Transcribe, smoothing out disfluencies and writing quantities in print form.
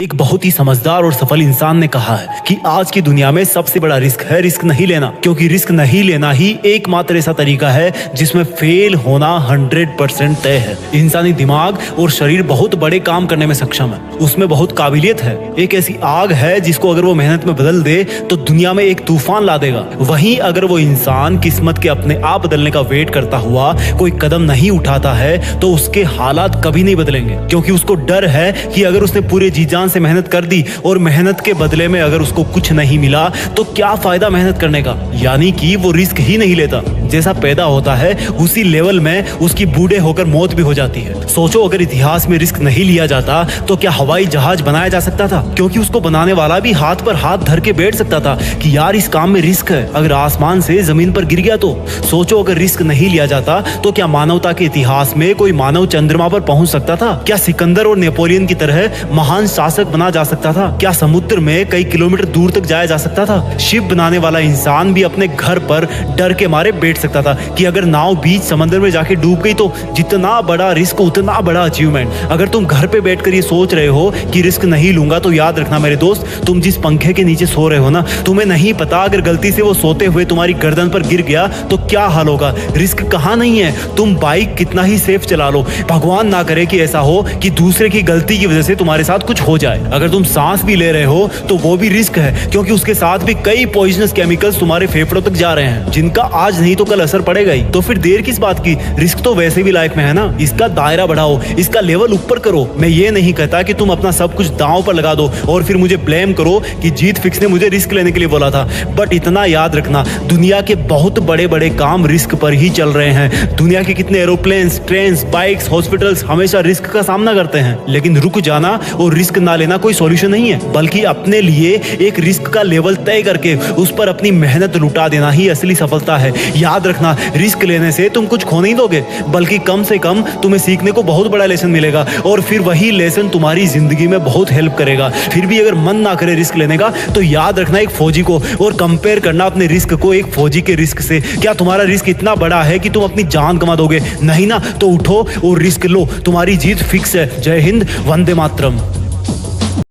एक बहुत ही समझदार और सफल इंसान ने कहा है कि आज की दुनिया में सबसे बड़ा रिस्क है रिस्क नहीं लेना, क्योंकि रिस्क नहीं लेना ही एकमात्र ऐसा तरीका है जिसमें फेल होना 100% तय है। इंसानी दिमाग और शरीर बहुत बड़े काम करने में सक्षम है, उसमें बहुत काबिलियत है। एक ऐसी आग है जिसको अगर वो मेहनत में बदल दे तो दुनिया में एक तूफान ला देगा। वहीं अगर वो इंसान किस्मत के अपने आप बदलने का वेट करता हुआ कोई कदम नहीं उठाता है तो उसके हालात कभी नहीं बदलेंगे, क्योंकि उसको डर है कि अगर उसने पूरे जी जान से मेहनत कर दी और मेहनत के बदले में अगर उसको कुछ नहीं मिला तो क्या फायदा मेहनत करने का। यानी कि वो रिस्क ही नहीं लेता। जैसा पैदा होता है उसी लेवल में उसकी बूढ़े होकर मौत भी हो जाती है। सोचो अगर इतिहास में रिस्क नहीं लिया जाता तो क्या हवाई जहाज बनाया जा सकता था? क्योंकि उसको बनाने वाला भी हाथ पर हाथ धर के बैठ सकता था कि यार इस काम में रिस्क है, अगर आसमान से जमीन पर गिर गया तो। सोचो अगर रिस्क नहीं लिया जाता तो क्या मानवता के इतिहास में कोई मानव चंद्रमा पर पहुंच सकता था? क्या सिकंदर और नेपोलियन की तरह महान शासक बना जा सकता था? क्या समुद्र में कई किलोमीटर दूर तक जाया जा सकता था? शिप बनाने वाला इंसान भी अपने घर पर डर के मारे बैठ सकता था कि अगर नाव बीच समंदर में जाके डूब गई तो जितना बड़ा रिस्क उतना बड़ा अचीवमेंट। अगर तुम घर पे बैठकर ये सोच रहे हो कि रिस्क नहीं लूंगा तो याद रखना मेरे दोस्त, तुम जिस पंखे के नीचे सो रहे हो ना, तुम्हें नहीं पता अगर गलती से वो सोते हुए तुम्हारी गर्दन पर गिर गया तो क्या हाल होगा। रिस्क कहाँ नहीं है, तुम बाइक कितना ही सेफ चला लो, भगवान ना करे कि ऐसा हो कि दूसरे की गलती की वजह से तुम्हारे साथ कुछ हो जाए। अगर तुम सांस भी ले रहे हो तो वो भी रिस्क है, क्योंकि उसके साथ भी कई पॉइजनस केमिकल्स तुम्हारे फेफड़ों तक जा रहे हैं जिनका आज नहीं तो कल असर पड़ेगा ही। तो फिर देर किस बात की, रिस्क तो वैसे भी लाइफ में है ना, इसका दायरा बढ़ाओ, इसका लेवल ऊपर करो। मैं ये नहीं कहता कि तुम अपना सब कुछ दांव पर लगा दो और फिर मुझे ब्लेम करो कि जीत फिक्स ने मुझे रिस्क लेने के लिए बोला था। बट इतना याद रखना, दुनिया के बहुत बड़े बड़े काम रिस्क पर ही चल रहे हैं। दुनिया के कितने एरोप्लेन, ट्रेन, बाइक्स, हॉस्पिटल्स हमेशा रिस्क का सामना करते हैं। लेकिन रुक जाना और रिस्क ना लेना कोई सॉल्यूशन नहीं है, बल्कि अपने लिए एक रिस्क का लेवल तय करके उस पर अपनी मेहनत लुटा देना ही असली सफलता है। याद रखना, रिस्क लेने से तुम कुछ खो नहीं दोगे, बल्कि कम से कम तुम्हें सीखने को बहुत बड़ा लेसन मिलेगा और फिर वही लेसन तुम्हारी जिंदगी में बहुत हेल्प करेगा। फिर भी अगर मन ना करे रिस्क लेने का तो याद रखना एक फौजी को और कंपेयर करना अपने रिस्क को एक फौजी के रिस्क से। क्या तुम्हारा रिस्क इतना बड़ा है कि तुम अपनी जान गंवा दोगे? नहीं ना, तो उठो और रिस्क लो, तुम्हारी जीत फिक्स है। जय हिंद, वंदे मातरम।